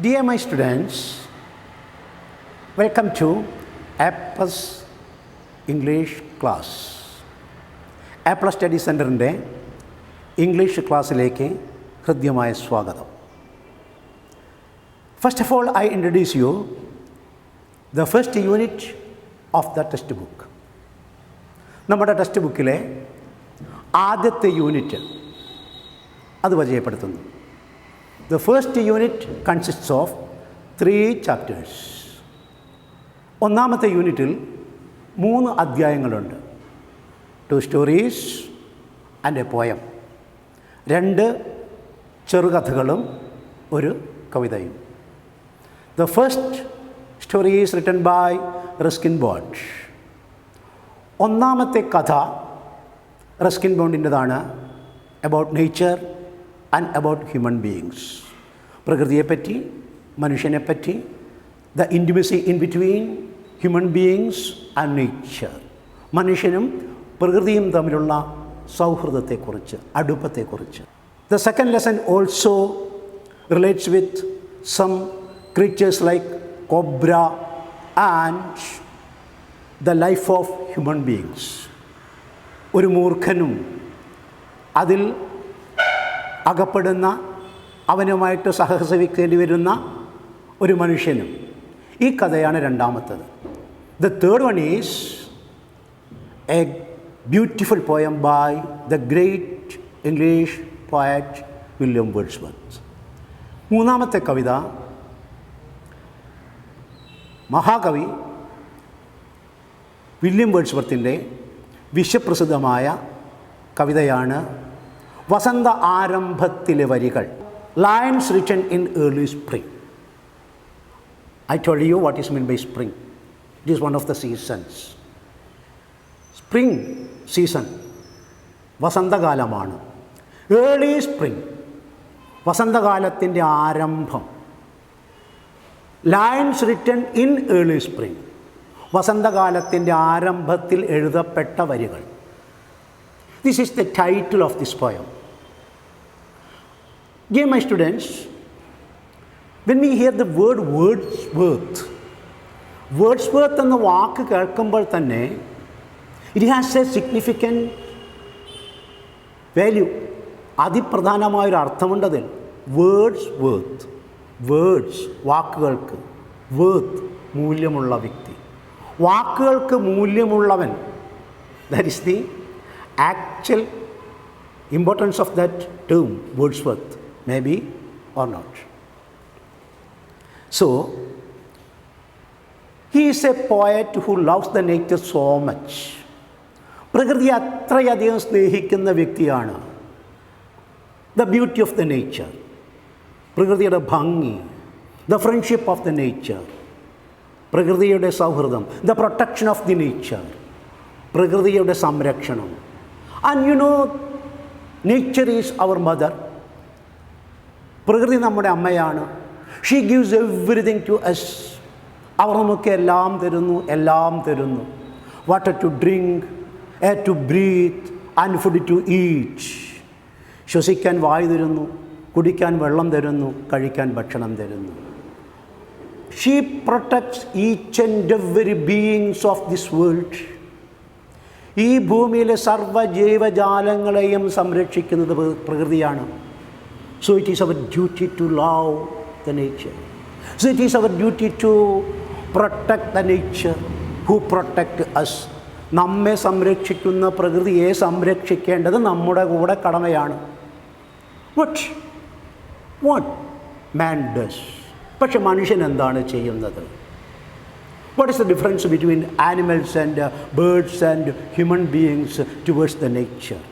Dear my students, welcome to A Plus English class. A Plus Study Centerൻ്റെ English ക്ലാസ്സിലേക്ക് ഹൃദ്യമായ സ്വാഗതം. First of all, I introduce you the first unit of the text book. നമ്മുടെ text ബുക്കിലെ ആദ്യത്തെ unit അത് പരിചയപ്പെടുത്തുന്നു. The first unit consists of 3 chapters. ഒന്നാമത്തെ യൂണിറ്റിൽ 3 അധ്യായങ്ങളുണ്ട്. 2 stories and a poem. 2 ചെറുകഥകളും ഒരു കവിതയും. The first story is written by Ruskin Bond. ഒന്നാമത്തെ കഥ റസ്കിൻ ബോണ്ടിൻ്റെതാണ്. about nature and about human beings. പ്രകൃതിയെപ്പറ്റി, മനുഷ്യനെപ്പറ്റി, the intimacy in between human beings and nature. മനുഷ്യനും പ്രകൃതിയും തമ്മിലുള്ള സൗഹൃദത്തെക്കുറിച്ച്, അടുപ്പത്തെക്കുറിച്ച്. The second lesson also relates with some creatures like cobra and the life of human beings. ഒരു മൂർഖനും അതിൽ അകപ്പെടുന്ന, അവനുമായിട്ട് സഹജീവിക്കേണ്ടി വരുന്ന ഒരു മനുഷ്യനും. ഈ കഥയാണ് രണ്ടാമത്തത്. The third one is a beautiful poem by the great English poet William Wordsworth. മൂന്നാമത്തെ കവിത മഹാകവി വില്യം വേർഡ്സ്വർത്തിൻ്റെ വിശ്വപ്രസിദ്ധമായ കവിതയാണ് വസന്ത ആരംഭത്തിലെ വരികൾ. Lines written in early spring. I told you what is meant by spring. It is one of the seasons. Spring season വസന്തകാലമാണ്. Early spring വസന്തകാലത്തിൻ്റെ ആരംഭം. Lines written in early spring വസന്തകാലത്തിൻ്റെ ആരംഭത്തിൽ എഴുതപ്പെട്ട വരികൾ. This is the title of this poem. Dear my students, when we hear the word Wordsworth എന്ന വാക്ക് കേൾക്കുമ്പോൾ തന്നെ it has a significant value. അതിപ്രധാനമായൊരു അർത്ഥമുണ്ടതിൽ. Words വാക്കുകൾക്ക്, വർത്ത് മൂല്യമുള്ള വ്യക്തി, വാക്കുകൾക്ക് മൂല്യമുള്ളവൻ. That is the actual importance of that term, Wordsworth, maybe or not. So, he is a poet who loves the nature so much. പ്രകൃതി അത്രയധികം സ്നേഹിക്കുന്ന വ്യക്തിയാണ്. The beauty of the nature, പ്രകൃതിയുടെ ഭംഗി, the friendship of the nature, പ്രകൃതിയുടെ സൗഹൃദം, the protection of the nature, പ്രകൃതിയുടെ സംരക്ഷണം. And you know, nature is our mother. പ്രകൃതി നമ്മുടെ അമ്മയാണ്. She gives everything to us. അവർ നമുക്ക് എല്ലാം തരുന്നു. Water to drink, air to breathe, and food to eat. ശ്വസിക്കാൻ വായു തരുന്നു, കുടിക്കാൻ വെള്ളം തരുന്നു, കഴിക്കാൻ ഭക്ഷണം തരുന്നു. She protects each and every beings of this world. ഈ ഭൂമിയിലെ സർവ്വ ജീവജാലങ്ങളെയും സംരക്ഷിക്കുന്നത് പ്രകൃതിയാണ്. So it is our duty to love the nature. So it is our duty to protect the nature who protect us. നമ്മെ സംരക്ഷിക്കുന്ന പ്രകൃതിയെ സംരക്ഷിക്കേണ്ടത് നമ്മുടെ കൂടെ കടമയാണ്. What man does. പക്ഷെ മനുഷ്യൻ എന്താണ് ചെയ്യുന്നത്? What is the difference between animals and birds and human beings towards the nature?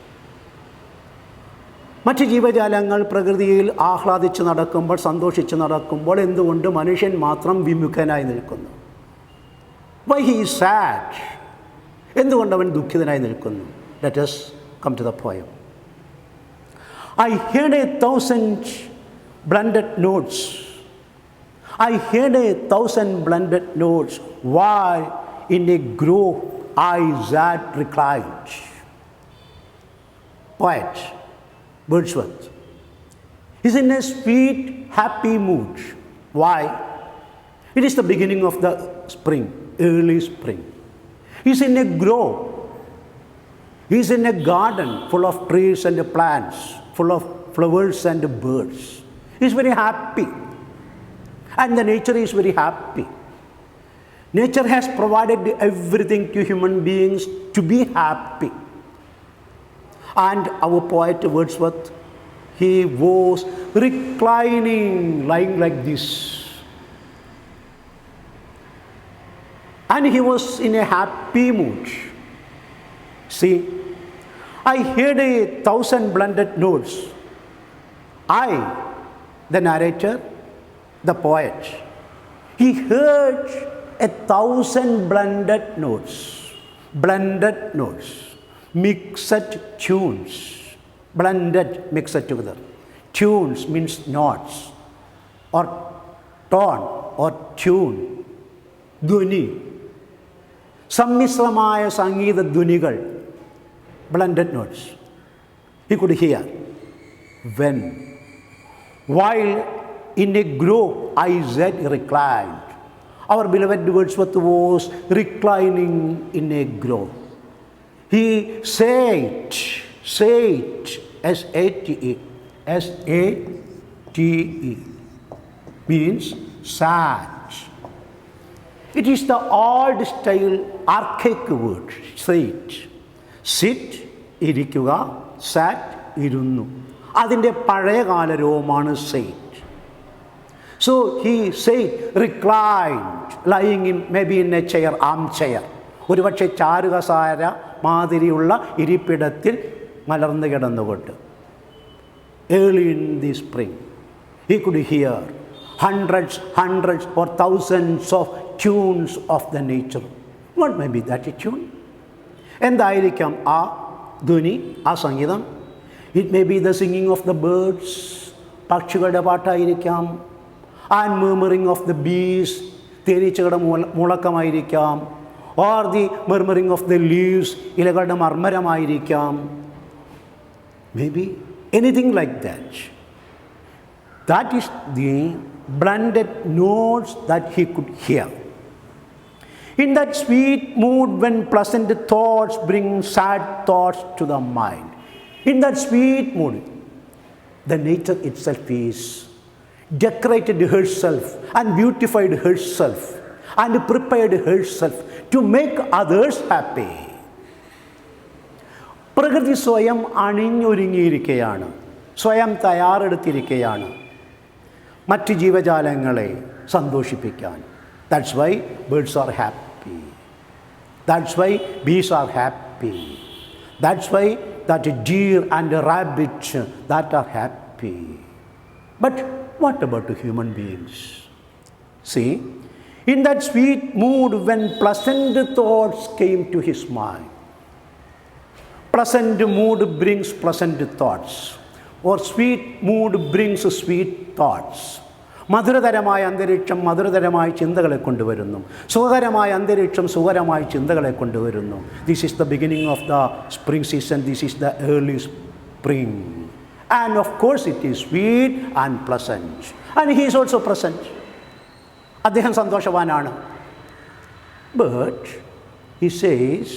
മറ്റ് ജീവജാലങ്ങൾ പ്രകൃതിയിൽ ആഹ്ലാദിച്ച് നടക്കുമ്പോൾ, സന്തോഷിച്ച് നടക്കുമ്പോൾ എന്തുകൊണ്ട് മനുഷ്യൻ മാത്രം വിമുഖനായി നിൽക്കുന്നു? Why he is sad? എന്തുകൊണ്ട് അവൻ ദുഃഖിതനായി നിൽക്കുന്നു? Let us come to the poem. I heard 1,000 blended notes. I heard 1,000 blended notes while in a grove I sat reclined. Poet Wordsworth is in a sweet, happy mood. Why? It is the beginning of the spring, early spring. He's in a grove. He's in a garden full of trees and plants, full of flowers and birds. He's very happy. And the nature is very happy. Nature has provided everything to human beings to be happy. And our poet Wordsworth, he was reclining, lying like this. And he was in a happy mood. See, I heard 1,000 blended notes. I, the narrator, the poet, he heard 1,000 blended notes, mixed tunes, blended, mixed together. Tunes means notes, or tone, or tune, dhuni. സമ്മിശ്രമായ Sangeetha ധ്വനികൾ, blended notes. He could hear. When, while in a grove, Isaac reclined. Our beloved Wordsworth was reclining in a grove. He sate, S-A-T-E, S-A-T-E, means sat. It is the old style, archaic word, sate. Sit, ഇരിക്കുക, sat, ഇരുന്നു. അതിൻ്റെ പഴയകാല രൂപമാണ് sate. So he sat, reclined, lying in maybe in a chair, armchair. ഒരുപക്ഷെ ചാരുകസാര മാതിരിയുള്ള ഇരിപ്പിടത്തിൽ മലർന്നു കിടന്നുകൊണ്ട്. Early in the spring, he could hear hundreds or thousands of tunes of the nature. What may be that tune? എന്തായിരിക്കാം ആ ധ്വനി, ആ സംഗീതം? It may be the singing of the birds, പക്ഷികളുടെ പാട്ടായിരിക്കാം. And murmuring of the bees, തേനീച്ചകളുടെ മുഴക്കമായിരിക്കാം. Or the murmuring of the leaves, ഇലകളുടെ മർമ്മരമായിരിക്കാം. Maybe anything like that. That is the blended notes that he could hear. In that sweet mood when pleasant thoughts bring sad thoughts to the mind. In that sweet mood, the nature itself is decorated herself and beautified herself and prepared herself to make others happy. പ്രകൃതി സ്വയം അണിഞ്ഞൊരുങ്ങിയിരിക്കുകയാണ്, സ്വയം തയ്യാറെടുത്തിരിക്കുകയാണ് മറ്റ് ജീവജാലങ്ങളെ സന്തോഷിപ്പിക്കാൻ. That's why birds are happy. That's why bees are happy. That's why that deer and rabbit that are happy. But what about the human beings? See, in that sweet mood when pleasant thoughts came to his mind. Pleasant mood brings pleasant thoughts, or sweet mood brings sweet thoughts. മധുരതരമായ അന്തരീക്ഷം മധുരതരമായ ചിന്തകളെ കൊണ്ടുവരുന്നു. സുഖകരമായ അന്തരീക്ഷം സുഖകരമായ ചിന്തകളെ കൊണ്ടുവരുന്നു. This is the beginning of the spring season. This is the early spring. And of course it is sweet and pleasant. And he is also present. അദ്ദേഹം സന്തോഷവാനാണ്. But he says,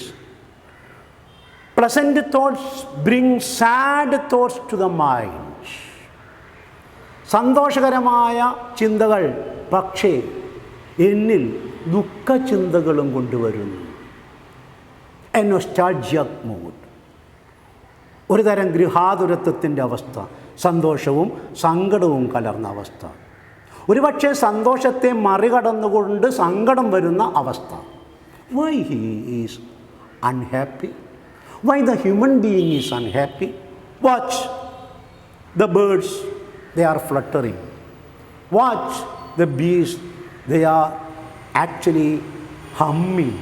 pleasant thoughts bring sad thoughts to the mind. സന്തോഷകരമായ ചിന്തകൾ പക്ഷേ എന്നിൽ ദുഃഖചിന്തകളും കൊണ്ടുവരുന്നു. A nostalgic mood, ഒരു തരം ഗൃഹാതുരത്വത്തിൻ്റെ അവസ്ഥ, സന്തോഷവും സങ്കടവും കലർന്ന അവസ്ഥ. ഒരുപക്ഷെ സന്തോഷത്തെ മറികടന്നുകൊണ്ട് സങ്കടം വരുന്ന അവസ്ഥ. Why he is unhappy? Why the human being is unhappy? Watch the birds, they are fluttering. Watch the bees, they are actually humming.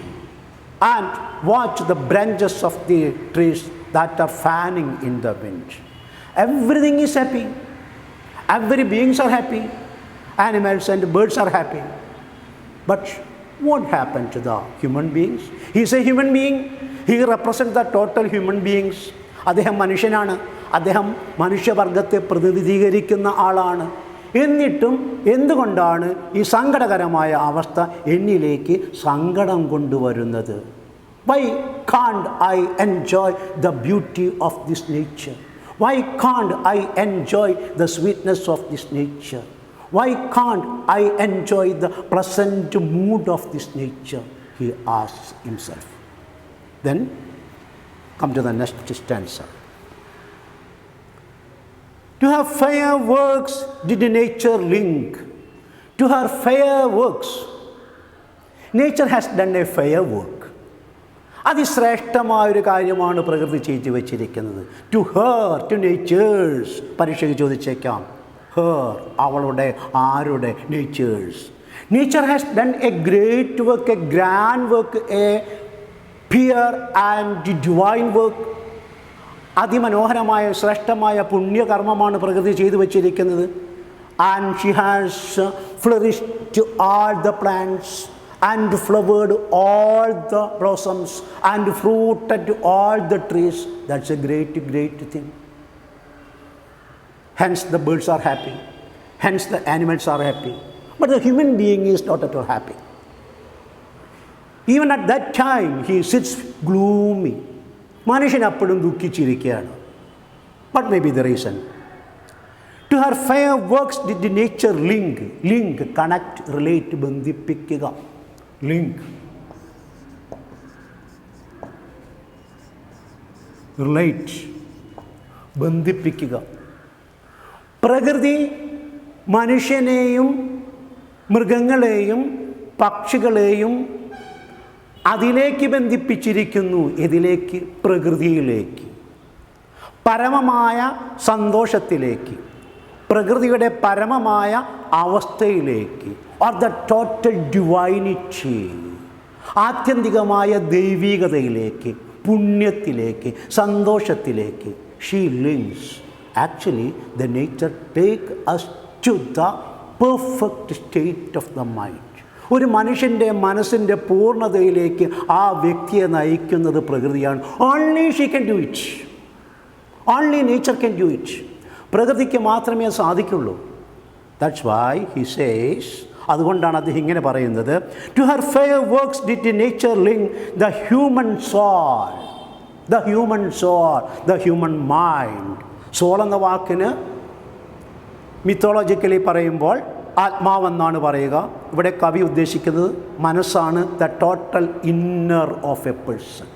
And watch the branches of the trees that are fanning in the wind. Everything is happy. Every beings are happy. Animals and birds are happy. But what happened to the human beings? He is a human being. He represents the total human beings. അദ്ദേഹം മനുഷ്യനാണ്. അദ്ദേഹം മനുഷ്യവർഗത്തെ പ്രതിനിധീകരിക്കുന്ന ആളാണ്. എന്നിട്ടും എന്തുകൊണ്ടാണ് ഈ സങ്കടകരമായ അവസ്ഥ എന്നിലേക്ക് സങ്കടം കൊണ്ടുവരുന്നത്? Why can't I enjoy the beauty of this nature? Why can't I enjoy the sweetness of this nature? Why can't I enjoy the pleasant mood of this nature? He asks himself. Then come to the next stanza. To her fair works did nature link. To her fair works. Nature has done a fair work. അതിശ്രേഷ്ഠമായൊരു കാര്യമാണ് പ്രകൃതി ചെയ്തു വച്ചിരിക്കുന്നത്. To her, to nature's. പരീക്ഷയ്ക്ക് ചോദിച്ചേക്കാം. Her, അവളുടെ, ആരുടെ? Nature's. Nature has done a great work, a grand work, a pure and divine work. അതിമനോഹരമായ ശ്രേഷ്ഠമായ പുണ്യകർമ്മമാണ് പ്രകൃതി ചെയ്തു വച്ചിരിക്കുന്നത്. And she has flourished all the plants and flowered all the blossoms and fruited all the trees. That's a great, great thing. Hence the birds are happy. Hence the animals are happy. But the human being is not at all happy. Even at that time he sits gloomy. മനുഷ്യൻ അപ്പോഴും ദുഃഖിച്ചിരിക്കുകയാണ്. What may be the reason? To her fair works did nature link. Link, connect, relate, ബന്ധിപ്പിക്കുക. Link, relate, ബന്ധിപ്പിക്കുക. പ്രകൃതി മനുഷ്യനെയും മൃഗങ്ങളെയും പക്ഷികളെയും അതിലേക്ക് ബന്ധിപ്പിച്ചിരിക്കുന്നു. ഇതിലേക്ക്, പ്രകൃതിയിലേക്ക്, പരമമായ സന്തോഷത്തിലേക്ക്, പ്രകൃതിയുടെ പരമമായ അവസ്ഥയിലേക്ക്, ഓർ ദ ടോട്ടൽ ഡിവൈനിറ്റി, ആത്യന്തികമായ ദൈവികതയിലേക്ക്, പുണ്യത്തിലേക്ക്, സന്തോഷത്തിലേക്ക്. She links. Actually the nature take us to the perfect state of the mind. ഒരു മനുഷ്യൻ്റെ മനസ്സിൻ്റെ പൂർണ്ണതയിലേക്ക് ആ വ്യക്തിയെ നയിക്കുന്നത് പ്രകൃതിയാണ്. Only she can do it. Only nature can do it. പ്രകൃതിക്ക് മാത്രമേ സാധിക്കുള്ളൂ. ദാറ്റ്സ് വൈ ഹി സേസ്, അതുകൊണ്ടാണ് അദ്ദേഹം ഇങ്ങനെ പറയുന്നത്, to her fair works did nature link the human soul. The human soul, the human mind. Soul എന്ന വാക്കിന് മിത്തോളജിക്കലി പറയുമ്പോൾ ആത്മാവെന്നാണ് പറയുക. ഇവിടെ കവി ഉദ്ദേശിക്കുന്നത് മനസ്സാണ്. The total inner of a person.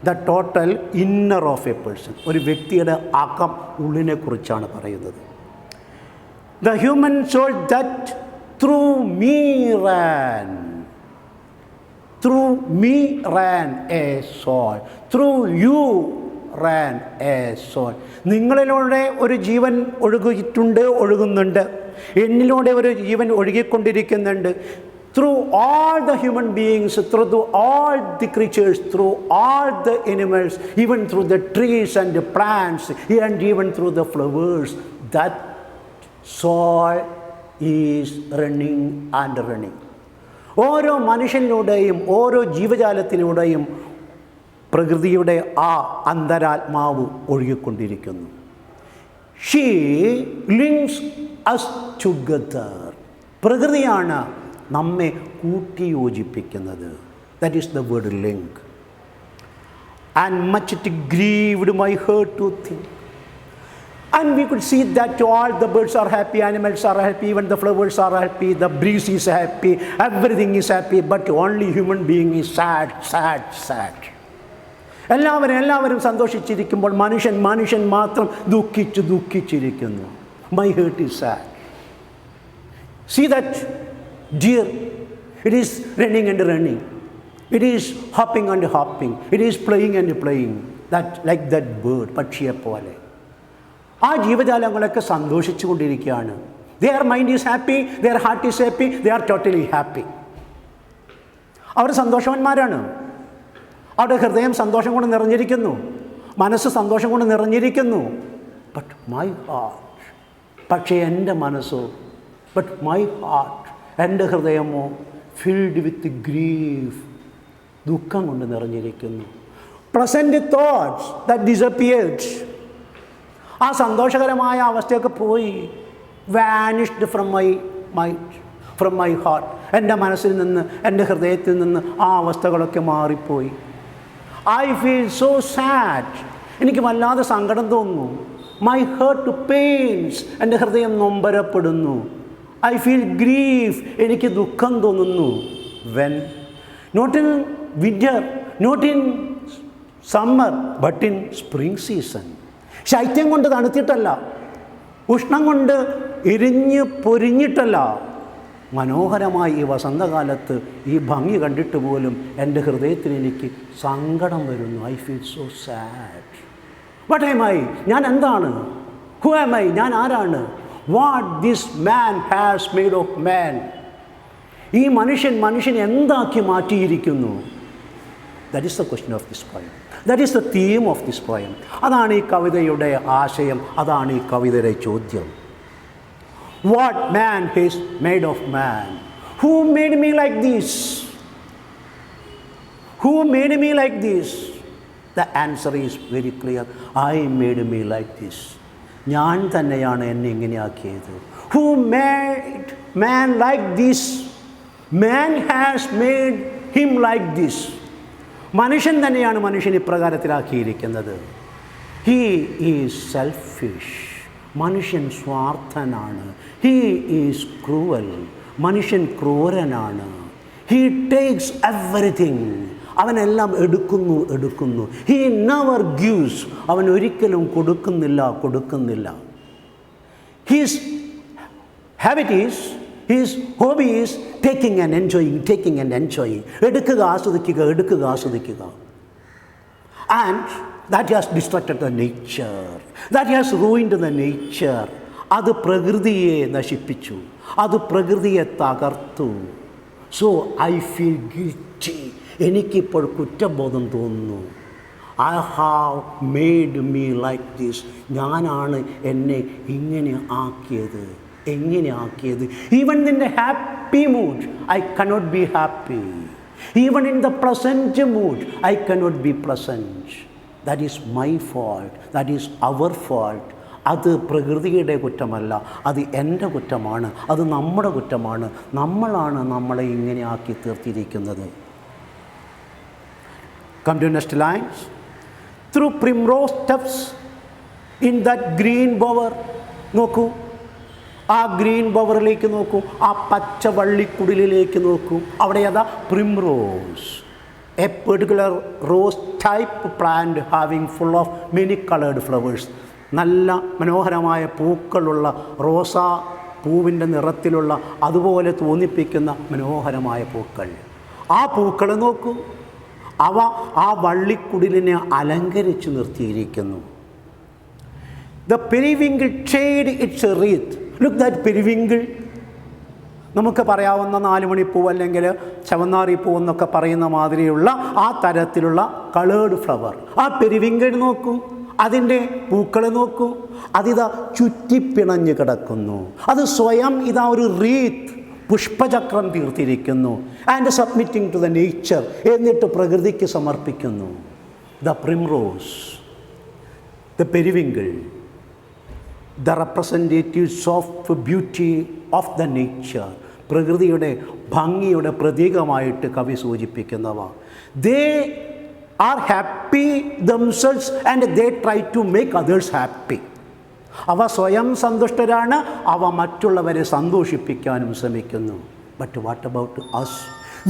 The total inner of a person. ഒരു വ്യക്തിയുടെ അകം, ഉള്ളിനെ കുറിച്ചാണ് പറയുന്നത്. The human soul that through me ran. Through me ran a soul. Through you ran a soul. നിങ്ങളിലൂടെ ഒരു ജീവൻ ഒഴുകിയിട്ടുണ്ട്, ഒഴുകുന്നുണ്ട്. എന്നിലൂടെ ഒരു ജീവൻ ഒഴുകിക്കൊണ്ടിരിക്കുന്നുണ്ട്. Through all the human beings, through all the creatures, through all the animals, even through the trees and the plants, and even through the flowers, that soul is running and running. ഓരോ മനുഷ്യനിലൂടെയും ഓരോ ജീവജാലത്തിലൂടെയും പ്രകൃതിയുടെ ആ അന്തരാത്മാവ് ഒഴുകിക്കൊണ്ടിരിക്കുന്നു. She links us together. പ്രകൃതിയാണ് നമ്മെ കൂട്ടിയോജിപ്പിക്കുന്നത്. That is the word link. And much it grieved my heart to think. And we could see that all the birds are happy, animals are happy, even the flowers are happy, the breeze is happy, everything is happy, but only human being is sad, sad, sad. എല്ലാവരും സന്തോഷിച്ചിരിക്കുമ്പോൾ മനുഷ്യൻ മാത്രം ദുഃഖിച്ചിരിക്കുന്നു. My heart is sad. See that deer, it is running and running, it is hopping and hopping, it is playing and playing, that like that bird, പക്ഷിയെ പോലെ. ആ ജീവജാലങ്ങളൊക്കെ സന്തോഷിച്ചു കൊണ്ടിരിക്കുകയാണ്. Their mind is happy, their heart is happy, they are totally happy. അവർ സന്തോഷവാന്മാരാണ്. അവരുടെ ഹൃദയം സന്തോഷം കൊണ്ട് നിറഞ്ഞിരിക്കുന്നു, മനസ്സ് സന്തോഷം കൊണ്ട് നിറഞ്ഞിരിക്കുന്നു. ബട്ട് മൈ ഹാർട്ട്, പക്ഷേ എൻ്റെ മനസ്സോ, ബട്ട് മൈ ഹാർട്ട്, എൻ്റെ ഹൃദയമോ ഫിൽഡ് വിത്ത് ഗ്രീഫ്, ദുഃഖം കൊണ്ട് നിറഞ്ഞിരിക്കുന്നു. Pleasant thoughts that disappeared. ആ സന്തോഷകരമായ അവസ്ഥയൊക്കെ പോയി. Vanished from my heart. എൻ്റെ മനസ്സിൽ നിന്ന്, എൻ്റെ ഹൃദയത്തിൽ നിന്ന് ആ അവസ്ഥകളൊക്കെ മാറിപ്പോയി. I feel so sad. എനിക്ക് വല്ലാതെ സങ്കടം തോന്നുന്നു. My heart pains. എൻ്റെ ഹൃദയം നൊമ്പരപ്പെടുന്നു. I feel grief. എനിക്ക് ദുഃഖം തോന്നുന്നു. When not in winter, not in summer, but in spring season. ശൈത്യം കൊണ്ട് തണുത്തിട്ടല്ല, ഉഷ്ണം കൊണ്ട് എരിഞ്ഞ് പൊരിഞ്ഞിട്ടല്ല, മനോഹരമായി ഈ വസന്തകാലത്ത് ഈ ഭംഗി കണ്ടിട്ട് പോലും എൻ്റെ ഹൃദയത്തിൽ എനിക്ക് സങ്കടം വരുന്നു. I feel so sad. What am I? ഞാൻ എന്താണ്? Who am I? ഞാൻ ആരാണ്? What this man has made of man. ഈ മനുഷ്യൻ എന്താക്കി മാറ്റിയിരിക്കുന്നു? That is the question of this poem. That is the theme of this poem. അതാണ് ഈ കവിതയുടെ ആശയം, അതാണ് ഈ കവിതയുടെ ചോദ്യം. What man has made of man? Who made me like this? Who made me like this? The answer is very clear. I made me like this. ഞാൻ തന്നെയാണ് എന്നെ ഇങ്ങനെയാക്കിയത്. Who made man like this? Man has made him like this. മനുഷ്യൻ തന്നെയാണ് മനുഷ്യൻ ഇപ്രകാരത്തിലാക്കിയിരിക്കുന്നത്. He is selfish. മനുഷ്യൻ സ്വാർത്ഥനാണ്. He is cruel. മനുഷ്യൻ ക്രൂരനാണ്. He takes everything. അവനെല്ലാം എടുക്കുന്നു. He never gives. അവൻ ഒരിക്കലും കൊടുക്കുന്നില്ല. He's habit is, he's hobby is taking and enjoying. എടുക്കുക, ആസ്വദിക്കുക. And that has destructed the nature, that has ruined the nature. അത് പ്രകൃതിയെ നശിപ്പിച്ചു, അത് പ്രകൃതിയെ തകർത്തു. So I feel guilty. എനിക്കിപ്പോൾ കുറ്റബോധം തോന്നുന്നു. I have made me like this. ഞാനാണ് എന്നെ ഇങ്ങനെ ആക്കിയത്. എങ്ങനെ ആക്കിയത്? Even in the happy mood I cannot be happy. Even in the pleasant mood I cannot be pleasant. That is my fault. That is our fault. അത് പ്രകൃതിയുടെ കുറ്റമല്ല, അത് എൻ്റെ കുറ്റമാണ്, അത് നമ്മുടെ കുറ്റമാണ്. നമ്മളാണ് നമ്മളെ ഇങ്ങനെ ആക്കി തീർത്തിരിക്കുന്നത്. Come to next lines. Through primrose tufts in that green bower. നോക്കൂ, ആ ഗ്രീൻ ബവറിലേക്ക് നോക്കൂ, ആ പച്ച വള്ളിക്കുടിലേക്ക് നോക്കൂ. അവിടെ അതാ primrose. A particular rose type plant having full of many colored flowers. നല്ല മനോഹരമായ പൂക്കളുള്ള റോസാ പൂവിൻ്റെ നിറത്തിലുള്ള, അതുപോലെ തോന്നിപ്പിക്കുന്ന മനോഹരമായ പൂക്കൾ. ആ പൂക്കൾ നോക്കൂ, അവ ആ വള്ളിക്കുടിലിനെ അലങ്കരിച്ചു നിർത്തിയിരിക്കുന്നു. The periwinkle trade its wreath. Look that periwinkle. നമുക്ക് പറയാവുന്ന 4 മണിപ്പൂ അല്ലെങ്കിൽ ചവന്നാറിപ്പൂ എന്നൊക്കെ പറയുന്ന മാതിരിയുള്ള ആ തരത്തിലുള്ള കളേർഡ് ഫ്ലവർ. ആ പെരിവിങ്കൽ നോക്കൂ, അതിൻ്റെ പൂക്കൾ നോക്കൂ, അതിതാ ചുറ്റിപ്പിണഞ്ഞ് കിടക്കുന്നു. അത് സ്വയം ഇതാ ഒരു റീത്ത്, പുഷ്പചക്രം തീർത്തിരിക്കുന്നു. And submitting to the nature. എന്നിട്ട് പ്രകൃതിക്ക് സമർപ്പിക്കുന്നു. The primrose, the periwinkle, the representatives of beauty of the nature. പ്രകൃതിയുടെ ഭംഗിയുടെ പ്രതീകമായിട്ട് കവി സൂചിപ്പിക്കുന്നവ. They are happy damsels and they try to make others happy. അവ സ്വയം സന്തുഷ്ടരാണ്, അവ മറ്റുള്ളവരെ സന്തോഷിപ്പിക്കാനും ശ്രമിക്കുന്നു. But what about us?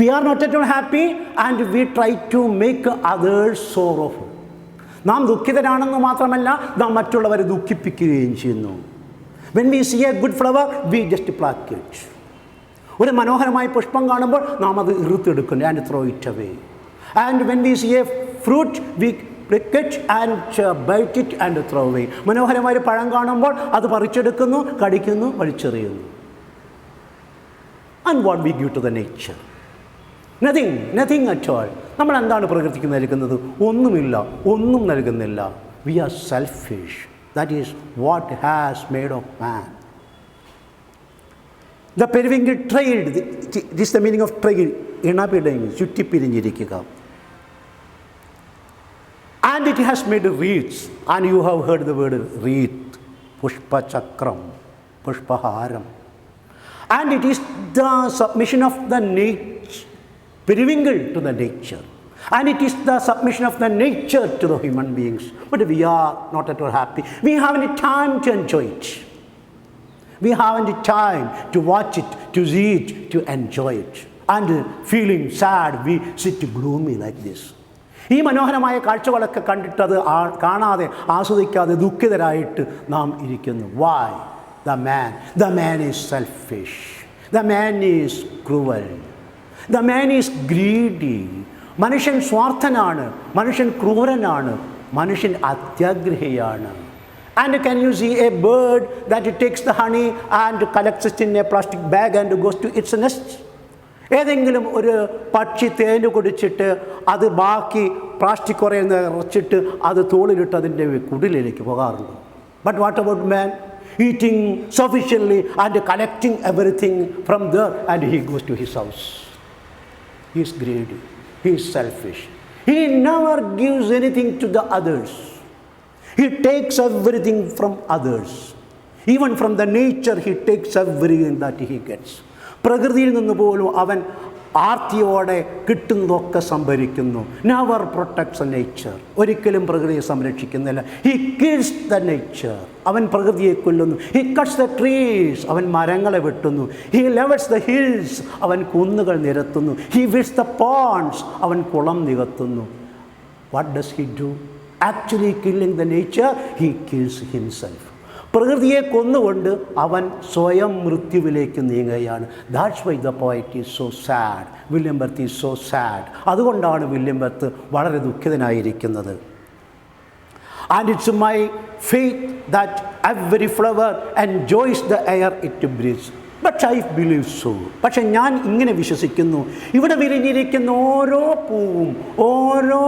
We are not at all happy and we try to make others sorrowful. നാം ദുഃഖിതരാണെന്ന് മാത്രമല്ല, നാം മറ്റുള്ളവരെ ദുഃഖിപ്പിക്കുകയും ചെയ്യുന്നു. When we see a good flower we just pluck it. ഒരു മനോഹരമായ പുഷ്പം കാണുമ്പോൾ നാം അത് ഇറുത്തെടുക്കുന്നു, and throw it away. And when we see a fruit we pick it and bite it and throw away. മനോഹരമായ പഴം കാണുമ്പോൾ അത് പറിച്ചെടുക്കുന്നു, കടിക്കുന്നു, വലിച്ചെറിയുന്നു. And what we give to the nature? Nothing at all. നമ്മൾ എന്താണ് പ്രകൃതിക്ക് നൽകുന്നത്? ഒന്നും നൽകുന്നില്ല. We are selfish. That is what has made of man. The periwinkle trailed. This is the meaning of trail. ഇണപിടങ്ങി, ചുറ്റിപ്പിരിഞ്ഞിരിക്കുക. And it has made wreaths. And you have heard the word wreath. പുഷ്പചക്രം. പുഷ്പഹാരം. And it is the submission of the nature, periwinkle to the nature. And it is the submission of the nature to the human beings. But we are not at all happy. We haven't time to enjoy it. We haven't time to watch it, to see it, to enjoy it. And feeling sad, we sit gloomy like this. ഈ മനോഹരമായ കാഴ്ചകളൊക്കെ കണ്ടിട്ട് അത് കാണാതെ ആസ്വദിക്കാതെ ദുഃഖിതരായിട്ട് നാം ഇരിക്കുന്നു. Why? The man is selfish. The man is cruel. The man is greedy. മനുഷ്യൻ സ്വാർത്ഥനാണ്, മനുഷ്യൻ ക്രൂരനാണ്, മനുഷ്യൻ അത്യാഗ്രഹിയാണ്. And can you see a bird that takes the honey and collects it in a plastic bag and goes to its nest? ഏതെങ്കിലും ഒരു പക്ഷി തേന് കുടിച്ചിട്ട് അത് ബാക്കി പ്ലാസ്റ്റിക് കുറേ നിറച്ചിട്ട് അത് തോളിലിട്ട് അതിൻ്റെ കുടിലേക്ക് പോകാറുണ്ട്. But what about man? Eating sufficiently and collecting everything from there, and he goes to his house. He is greedy. He is selfish. He never gives anything to the others. He takes everything from others. Even from the nature, he takes everything that he gets. പ്രകൃതിയിൽ നിന്ന് പോലും അവൻ ആർത്തിയോടെ കിട്ടുന്നതൊക്കെ സംഭരിക്കുന്നു. Never protects a nature. ഒരിക്കലും പ്രകൃതിയെ സംരക്ഷിക്കുന്നില്ല. He kills the nature. അവൻ പ്രകൃതിയെ കൊല്ലുന്നു. He cuts the trees. അവൻ മരങ്ങളെ വെട്ടുന്നു. He levels the hills. അവൻ കുന്നുകൾ നിരത്തുന്നു. He fills the ponds. അവൻ കുളം നികത്തുന്നു. What does he do? Actually killing the nature, he kills himself. പ്രകൃതിയെ കൊന്നുകൊണ്ട് അവൻ സ്വയം മൃത്യുവിലേക്ക് നീങ്ങുകയാണ്. That's why the poet is so sad. William ബർത്ത് ഈസ് സോ സാഡ്. അതുകൊണ്ടാണ് വില്യം ബർത്ത് വളരെ ദുഃഖിതനായിരിക്കുന്നത്. And it's my faith that every flower enjoys the air it breathes. But I believe so. പക്ഷെ ഞാൻ ഇങ്ങനെ വിശ്വസിക്കുന്നു, ഇവിടെ വിരിഞ്ഞിരിക്കുന്ന ഓരോ പൂവും ഓരോ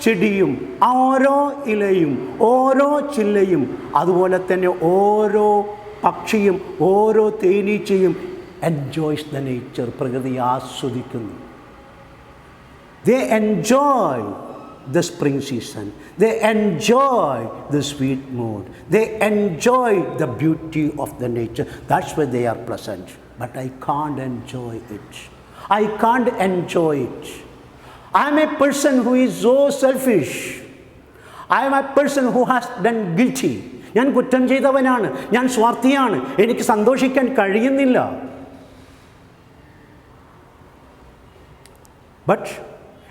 ചെടിയും ഓരോ ഇലയും ഓരോ ചില്ലയും അതുപോലെ തന്നെ ഓരോ പക്ഷിയും ഓരോ തേനീച്ചയും എൻജോയ്സ് ദ നേച്ചർ. പ്രകൃതിയെ ആസ്വദിക്കുന്നു. They enjoy the spring season. They enjoy the sweet mood. They enjoy the beauty of the nature. That's why they are pleasant. But I can't enjoy it. I can't enjoy it. I am a person who is so selfish. I am a person who has done guilty. ഞാൻ കുറ്റം ചെയ്തവനാണ്. ഞാൻ സ്വാർത്ഥിയാണ്. എനിക്ക് സന്തോഷിക്കാൻ കഴിയുന്നില്ല. But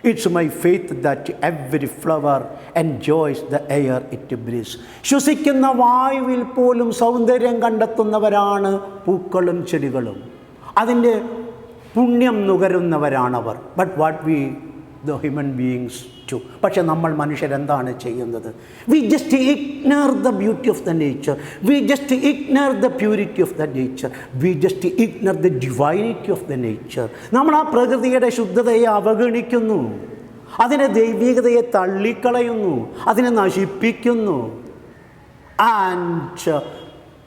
it's my faith that every flower enjoys the air it breathes. ശ്വസിക്കുന്ന വായുവിൽ പോലും സൗന്ദര്യം കണ്ടെത്തുന്നവരാണ് പൂക്കളും ചെടികളും. അതിൻ്റെ പുണ്യം നുകരുന്നവരാണവർ. But what we the human beings too. പക്ഷെ നമ്മൾ മനുഷ്യരെന്താണ് ചെയ്യുന്നത്? We just ignore the beauty of the nature. We just ignore the purity of the nature. We just ignore the divinity of the nature. നമ്മൾ ആ പ്രകൃതിയുടെ ശുദ്ധതയെ അവഗണിക്കുന്നു. അതിനെ ദൈവികതയെ തള്ളിക്കളയുന്നു. അതിനെ നശിപ്പിക്കുന്നു. And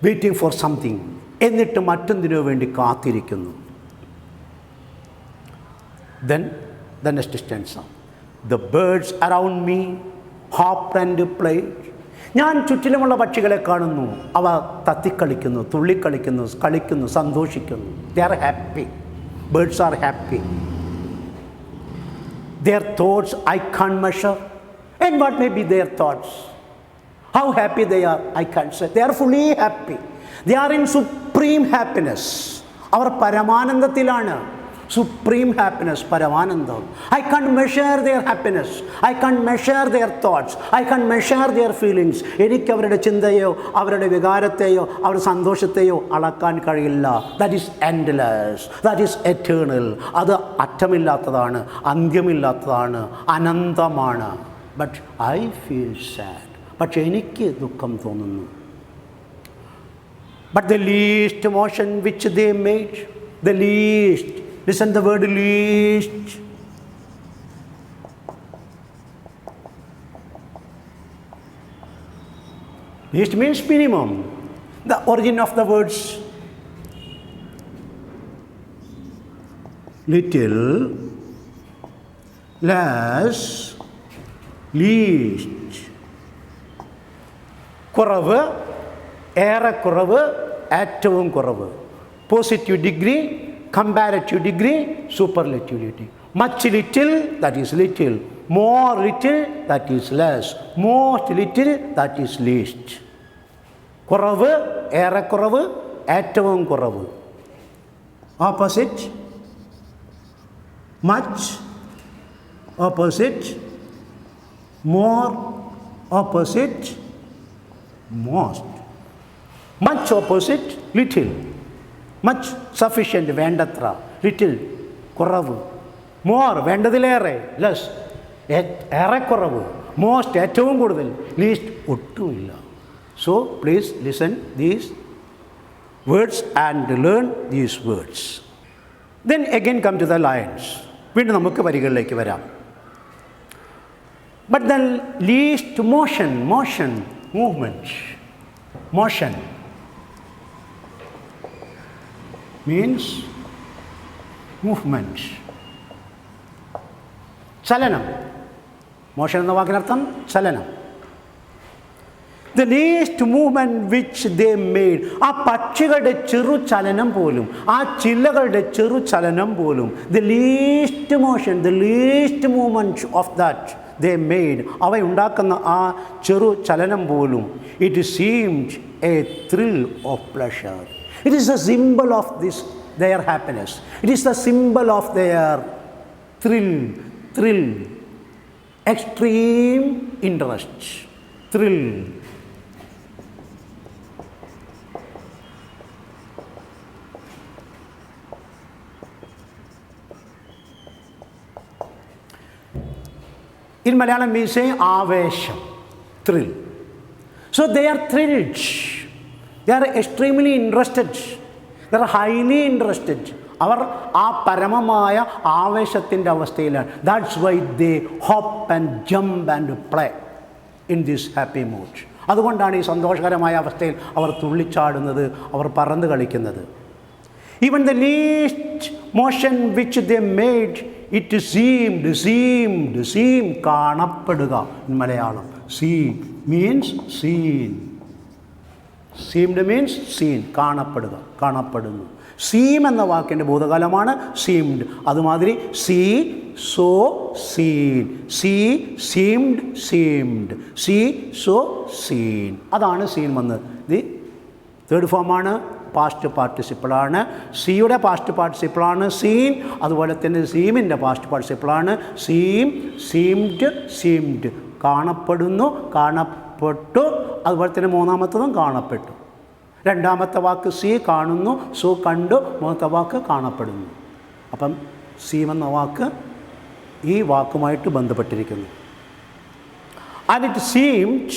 waiting for something. എന്നിട്ട് മറ്റൊന്നിനു വേണ്ടി കാത്തിരിക്കുന്നു. Then the next stanza. The birds around me hopped and played. ഞാൻ ചുറ്റിലുമുള്ള പക്ഷികളെ കാണുന്നു. അവ തത്തിക്കളിക്കുന്നു, തുള്ളിക്കളിക്കുന്നു, കളിക്കുന്നു, സന്തോഷിക്കുന്നു. They are happy. Birds are happy. Their thoughts I can't measure. And what may be their thoughts? How happy they are, I can't say. They are fully happy. They are in supreme happiness. Our പരമാനന്ദത്തിലാണ്. Supreme happiness, Paramanandam. I can't measure their happiness. I can't measure their thoughts. I can't measure their feelings. എനിക്ക് അവരുടെ ചിന്തയോ അവരുടെ വികാരത്തെയോ അവരുടെ സന്തോഷത്തെയോ അളക്കാൻ കഴിയില്ല. That is endless. That is eternal. അത് അറ്റമില്ലാത്തതാണ്, അന്ത്യമില്ലാത്തതാണ്, അനന്തമാണ്. But I feel sad. പക്ഷെ എനിക്ക് ദുഃഖം തോന്നുന്നു. But the least motion which they made, the least, listen the word least. Least means minimum. The origin of the words little, less, least. കുറവ്, ഏറെ കുറവ്, ഏറ്റവും കുറവ്. Positive degree, comparative degree, superlative degree. Much little, that is little. More little, that is less. Most little, that is least. കുറവ്, ഏറെക്കുറവ്, ഏറ്റവും കുറവ്. Opposite much, opposite more, opposite most. Much opposite little. Much sufficient, വേണ്ടത്ര. Little കുറവ്. More വേണ്ടതിലേറെ, less ഏറെക്കുറവ്. Most ഏറ്റവും കൂടുതൽ, ലീസ്റ്റ് ഒട്ടുമില്ല. So please listen these words and learn these words. Then again come to the lines. വീണ്ടും നമുക്ക് വരികളിലേക്ക് വരാം. But the least motion, movement. Motion means movement. ചലനം. മോഷൻ എന്ന വാക്കിനർത്ഥം ചലനം. The least movement which they made. ആ പക്ഷികളുടെ ചെറു ചലനം പോലും, ആ ചില്ലകളുടെ ചെറു ചലനം പോലും, the least motion, the least movement of that they made, അവ ഉണ്ടാക്കുന്ന ആ ചെറു ചലനം പോലും, it seemed a thrill of pleasure. It is a symbol of this their happiness. It is the symbol of their thrill, extreme interest, thrill. In Malayalam we say avesham, thrill. So they are thrilled. They are extremely interested. They are highly interested. അവർ ആ പരമമായ ആവേശത്തിൻ്റെ അവസ്ഥയിലാണ്. That's why they hop and jump and play in this happy mood. അതുകൊണ്ടാണ് ഈ സന്തോഷകരമായ അവസ്ഥയിൽ അവർ തുള്ളിച്ചാടുന്നത്, അവർ പറന്ന് കളിക്കുന്നത്. Even the least motion which they made, it seemed, കാണപ്പെടുക. in Malayalam see means seen. seemed means seen, കാണപ്പെടുക, കാണപ്പെടുന്നു. seem എന്ന വാക്കിൻ്റെ ഭൂതകാലമാണ് seemed. അതുമാതിരി see, saw, seen. see, seemed, see, saw, seen. അതാണ് seen വന്നത്. ദി തേർഡ് ഫോമാണ് പാസ്റ്റ് പാർട്ടിസിപ്പിളാണ്. സിയുടെ പാസ്റ്റ് പാർട്ടിസിപ്പിളാണ് സീൻ. അതുപോലെ തന്നെ സീമിൻ്റെ പാസ്റ്റ് പാർട്ടിസിപ്പിളാണ് സീം, സീംഡ്. കാണപ്പെടുന്നു, കാണപ്പെട്ടു. അതുപോലെ തന്നെ മൂന്നാമത്തതും കാണപ്പെട്ടു. രണ്ടാമത്തെ വാക്ക് സീ, കാണുന്നു. സോ കണ്ടു. മൂന്നാമത്തെ വാക്ക് കാണപ്പെടുന്നു. അപ്പം സീം എന്ന വാക്ക് ഈ വാക്കുമായിട്ട് ബന്ധപ്പെട്ടിരിക്കുന്നു. And it seemed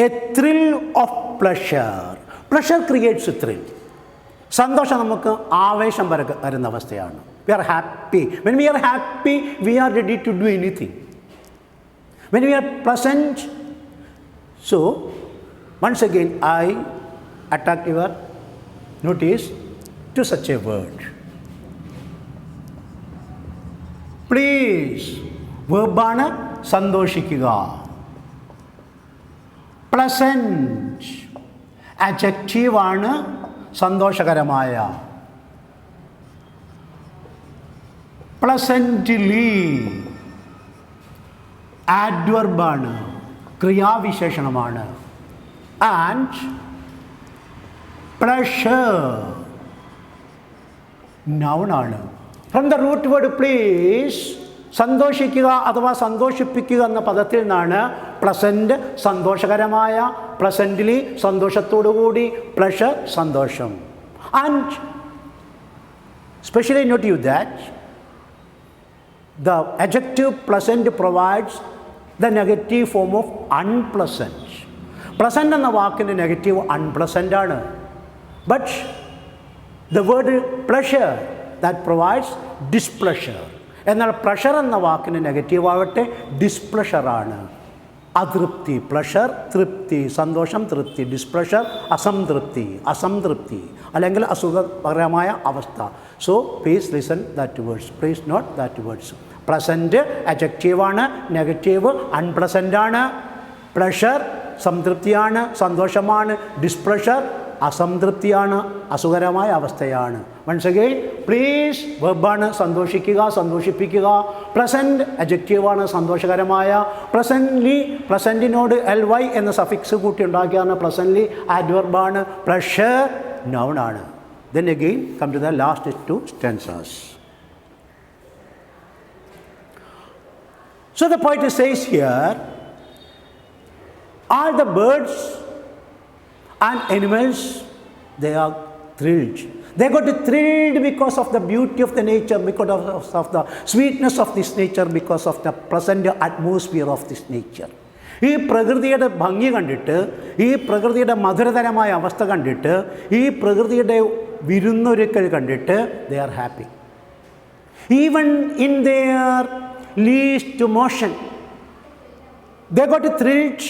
a thrill of pleasure. Pleasure creates a thrill. സന്തോഷം നമുക്ക് ആവേശം വരുന്ന അവസ്ഥയാണ്. We are happy. When we are happy, we are ready to do anything. When we are pleasant, so once again I attract your notice to such a word. Please, verb-ആണ് സന്തോഷിക്കുക. Pleasant അഡ്ജക്റ്റീവാണ് സന്തോഷകരമായ. Pleasantly ആഡ്വർബാണ്, ക്രിയാവിശേഷണമാണ്. And pleasure നൗണാണ്. From the root word please, സന്തോഷിക്കുക അഥവാ സന്തോഷിപ്പിക്കുക എന്ന പദത്തിൽ നിന്നാണ് പ്ലസൻറ്റ് സന്തോഷകരമായ, പ്ലസൻ്റ്ലി സന്തോഷത്തോടുകൂടി, പ്ലഷർ സന്തോഷം. And specially note you that the adjective pleasant provides the negative form of unpleasant. Pleasant എന്ന വാക്കിൻ്റെ നെഗറ്റീവ് അൺപ്ലസൻ്റ് ആണ്. But the word pleasure that provides displeasure. എന്നാൽ പ്ലഷർ എന്ന വാക്കിന് നെഗറ്റീവ് ആവട്ടെ ഡിസ്പ്ലഷറാണ്. അതൃപ്തി, പ്ലഷർ തൃപ്തി, സന്തോഷം തൃപ്തി, ഡിസ്പ്ലഷർ അസംതൃപ്തി അല്ലെങ്കിൽ അസുഖകരമായ അവസ്ഥ. So please listen that words, please note that words. Pleasant അഡ്ജക്റ്റീവാണ്, നെഗറ്റീവ് അൺപ്ലസൻ്റ് ആണ്. പ്ലഷർ സംതൃപ്തിയാണ്, സന്തോഷമാണ്. ഡിസ്പ്ലഷർ അസംതൃപ്തിയാണ്, അസുഖകരമായ അവസ്ഥയാണ്. വൺസ് അഗെയിൻ പ്ലീസ് വെർബാണ് സന്തോഷിക്കുക, സന്തോഷിപ്പിക്കുക. പ്രസൻറ്റ് അഡ്ജക്റ്റീവാണ് സന്തോഷകരമായ. പ്രസൻ്റ്ലി പ്രസൻറ്റിനോട് ly എന്ന സഫിക്സ് കൂട്ടി ഉണ്ടാക്കിയാണ് പ്രസൻ്റ്ലി ആഡ്വർബാണ്. പ്ലഷർ നൗണാണ്. Then again come to the last two stanzas. So the poet says here, all the birds and animals, they are thrilled. They got thrilled because of the beauty of the nature, because of the sweetness of this nature, because of the present atmosphere of this nature. ഈ പ്രകൃതിയുടെ ഭംഗി കണ്ടിട്ട്, ഈ പ്രകൃതിയുടെ മധുരതരമായ അവസ്ഥ കണ്ടിട്ട്, ഈ പ്രകൃതിയുടെ വിരുന്നൊരുക്കൽ കണ്ടിട്ട് they are happy. Even in their least motion, they got thrilled.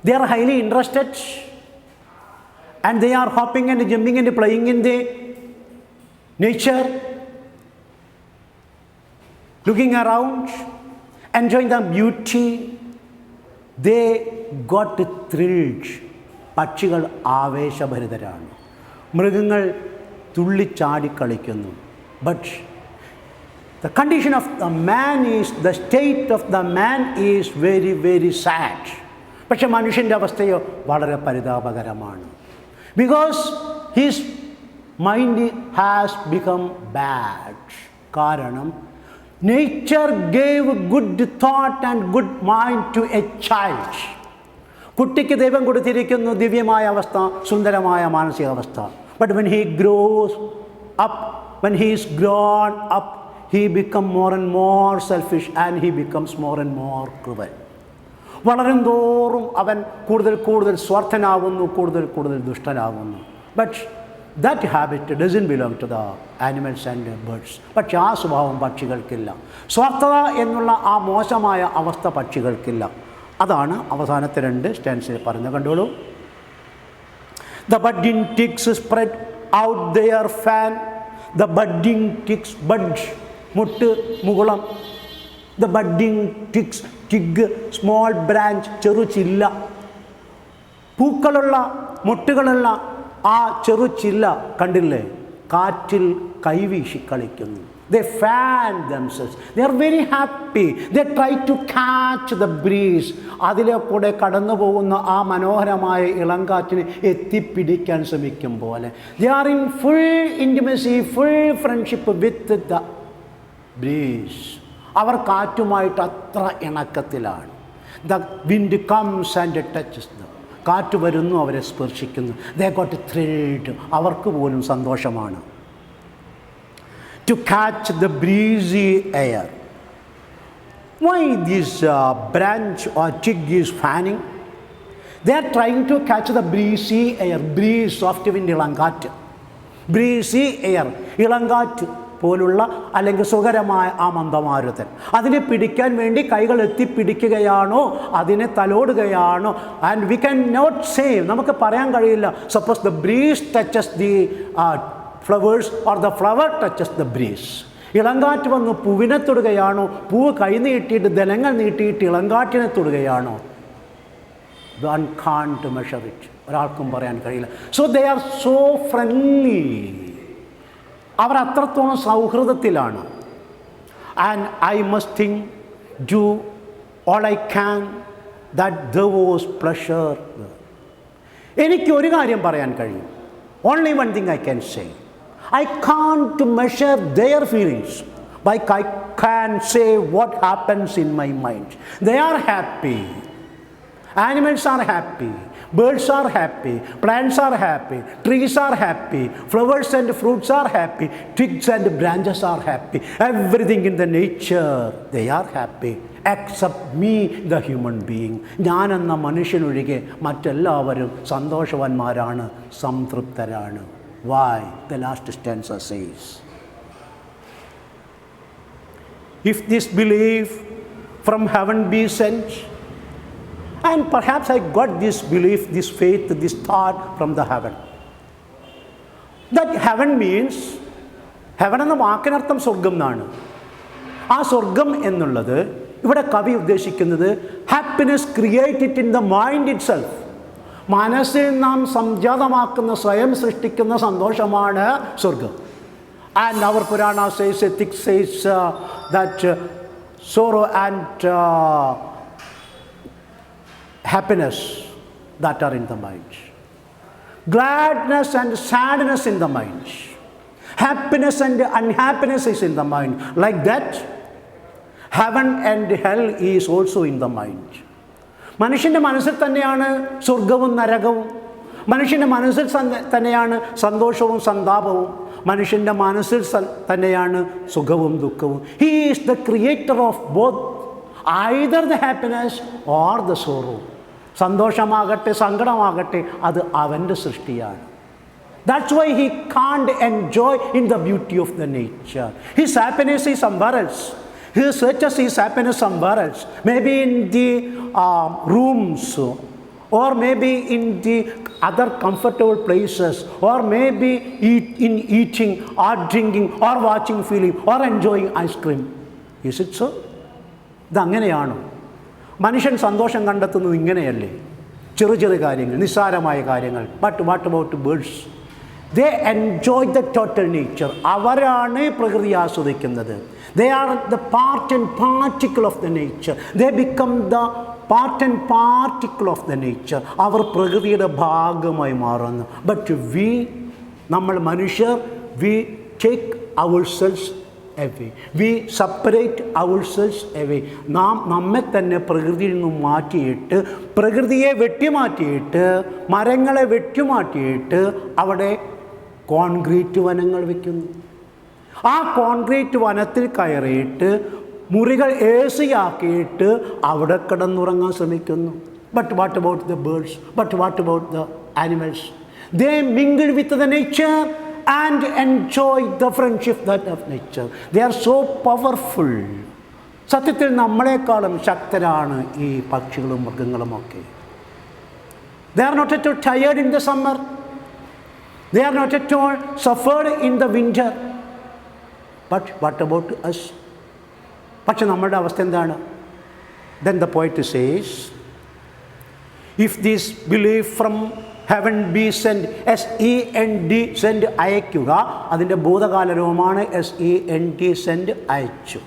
They are highly interested and they are hopping and jumping and playing in the nature, looking around, enjoying the beauty. They got thrilled. പക്ഷികൾ ആവേശഭരിതരാണ്, മൃഗങ്ങൾ തുള്ളിച്ചാടിക്കളിക്കുന്നു. But the condition of the man is, the state of the man is very, very sad. പക്ഷെ മനുഷ്യൻ്റെ അവസ്ഥയോ വളരെ പരിതാപകരമാണ്. Because his mind has become bad. കാരണം nature gave good thought and good mind to a child. കുട്ടിക്ക് ദൈവം കൊടുത്തിരിക്കുന്നു ദിവ്യമായ അവസ്ഥ, സുന്ദരമായ മാനസികാവസ്ഥ. But when he grows up, when he is grown up, he becomes more and more selfish and he becomes more and more cruel. വളരും തോറും അവൻ കൂടുതൽ കൂടുതൽ സ്വാർത്ഥനാകുന്നു, കൂടുതൽ കൂടുതൽ ദുഷ്ടനാകുന്നു. But that habit doesn't belong to the animals and birds. പക്ഷെ ആ സ്വഭാവം പക്ഷികൾക്കില്ല. സ്വാർത്ഥത എന്നുള്ള ആ മോശമായ അവസ്ഥ പക്ഷികൾക്കില്ല. അതാണ് അവസാനത്തെ രണ്ട് സ്റ്റാൻസിൽ പറഞ്ഞു. കണ്ടോളൂ. The budding ticks spread out their fan. The budding ticks, bud, മുട്ട്, മുകുളം. The budding ticks, twig, small branch, ചെറുചില്ല. പൂക്കളുള്ള മുട്ടുകളുള്ള ആ ചെറുചില്ല കണ്ടില്ലേ, കാറ്റിൽ കൈവീശി കളിക്കുന്നു. They fan themselves. They are very happy. They try to catch the breeze. അതിലെ കൂടെ കടന്നു പോകുന്ന ആ മനോഹരമായ ഇളങ്കാറ്റിനെ എത്തിപ്പിടിക്കാൻ ശ്രമിക്കും പോലെ. They are in full intimacy, full friendship with the breeze. അവർ കാറ്റുമായിട്ട് അത്ര ഇണക്കത്തിലാണ്. The wind comes and touches them. കാറ്റ് വരുന്നു, അവരെ സ്പർശിക്കുന്നു. They got thrilled. അവർക്ക് പോലും സന്തോഷമാണ്. To catch the breezy air. Why this branch or twig is fanning? They are trying to catch the breezy air. Breeze, soft wind, ഇളങ്കാറ്റ്. Breezy air, ഇളങ്കാറ്റ് പോലുള്ള അല്ലെങ്കിൽ സുഖകരമായ ആ മന്ദമാരുതൻ. അതിനെ പിടിക്കാൻ വേണ്ടി കൈകൾ എത്തിപ്പിടിക്കുകയാണോ, അതിനെ തലോടുകയാണോ? And we can not say, നമുക്ക് പറയാൻ കഴിയില്ല. Suppose the breeze touches the flowers or the flower touches the breeze. ഇളങ്കാറ്റ് വന്ന് പൂവിനെ തൊടുകയാണോ, പൂവ് കൈ നീട്ടിയിട്ട് ദലങ്ങൾ നീട്ടിയിട്ട് ഇളങ്കാറ്റിനെ തൊടുകയാണോ? One can't measure it. ഒരാൾക്കും പറയാൻ കഴിയില്ല. So they are so friendly. അവർ അത്രത്തോളം സൗഹൃദത്തിലാണ്. And I must think, do all I can that there was pleasure. എനിക്ക് ഒരു കാര്യം പറയാൻ കഴിയും. Only one thing I can say. I can't measure their feelings, but I can say what happens in my mind. They are happy. Animals are happy. Birds are happy. Plants are happy. Trees are happy. Flowers and fruits are happy. Twigs and branches are happy. Everything in the nature, they are happy. Except me, the human being. ഞാൻ എന്ന മനുഷ്യനൊഴികെ മറ്റെല്ലാവരും സന്തോഷവാന്മാരാണ്, സംതൃപ്തരാണ്. Why? The last stanza says, if this belief from heaven be sent, and perhaps I got this belief, this faith, this thought from the heaven. That heaven means, heaven എന്ന വാക്കിനർത്ഥം സ്വർഗം എന്നാണ്. ആ സ്വർഗം എന്നുള്ളത് ഇവിടെ കവി ഉദ്ദേശിക്കുന്നത് happiness created in the mind it self. മനസ്സിൽ നാം സംജാതമാക്കുന്ന, സ്വയം സൃഷ്ടിക്കുന്ന സന്തോഷമാണ് സ്വർഗം. ആൻഡ് അവർ പുരാണ says, ethics says that sorrow and happiness that are in the mind, gladness and sadness in the mind, happiness and unhappiness is in the mind. Like that, heaven and hell is also in the mind. മനുഷ്യൻ്റെ മനസ്സിൽ തന്നെയാണ് സ്വർഗവും നരകവും. മനുഷ്യൻ്റെ മനസ്സിൽ തന്നെയാണ് സന്തോഷവും സന്താപവും. മനുഷ്യൻ്റെ മനസ്സിൽ തന്നെയാണ് സുഖവും ദുഃഖവും. He is the creator of both, either the happiness or the sorrow. സന്തോഷമാകട്ടെ സങ്കടമാകട്ടെ അത് അവൻ്റെ സൃഷ്ടിയാണ്. That's why he can't enjoy in the beauty of the nature. His happiness is somewhere else. He searches his happiness somewhere else, maybe in the rooms, or maybe in the other comfortable places, or maybe in eating or drinking or watching film or enjoying ice cream. Is it so? ഇതങ്ങനെയാണോ? മനുഷ്യൻ സന്തോഷം കണ്ടെത്തുന്നത് ഇങ്ങനെയല്ലേ? ചെറു ചെറു കാര്യങ്ങൾ, നിസ്സാരമായ കാര്യങ്ങൾ. But what about birds? They enjoy the total nature. അവരാണ് പ്രകൃതി ആസ്വദിക്കുന്നത്. They are the part and particle of the nature. They become the part and particle of the nature. അവർ പ്രകൃതിയുടെ ഭാഗമായി മാറുന്നു. ബട്ട് നമ്മൾ മനുഷ്യർ, we take ourselves away. We separate ourselves away. നാം നമ്മെ തന്നെ പ്രകൃതിയിൽ നിന്നും മാറ്റിയിട്ട്, പ്രകൃതിയെ വെട്ടിമാറ്റിയിട്ട്, മരങ്ങളെ വെട്ടിമാറ്റിയിട്ട് അവിടെ കോൺക്രീറ്റ് വനങ്ങൾ വയ്ക്കുന്നു. ആ കോൺക്രീറ്റ് വനത്തിൽ കയറിയിട്ട് മുറികൾ AC ആക്കിയിട്ട് അവിടെ കിടന്നുറങ്ങാൻ ശ്രമിക്കുന്നു. But what about the birds? But what about the animals? They mingle with the nature and enjoy the friendship that of nature. They are so powerful. സത്യത്തിൽ നമ്മളെക്കാളും ശക്തരാണ് ഈ പക്ഷികളും മൃഗങ്ങളുമൊക്കെ. They are not at all tired in the summer. They are not at all suffered in the winter. But what about us? പക്ഷെ നമ്മളുടെ അവസ്ഥ എന്താണ്? Then the poet says, if this belief from heaven be sent, SEND, send, അയക്കുക. അതിൻ്റെ ഭൂതകാല രൂപമാണ് SEND, send, അയച്ചു.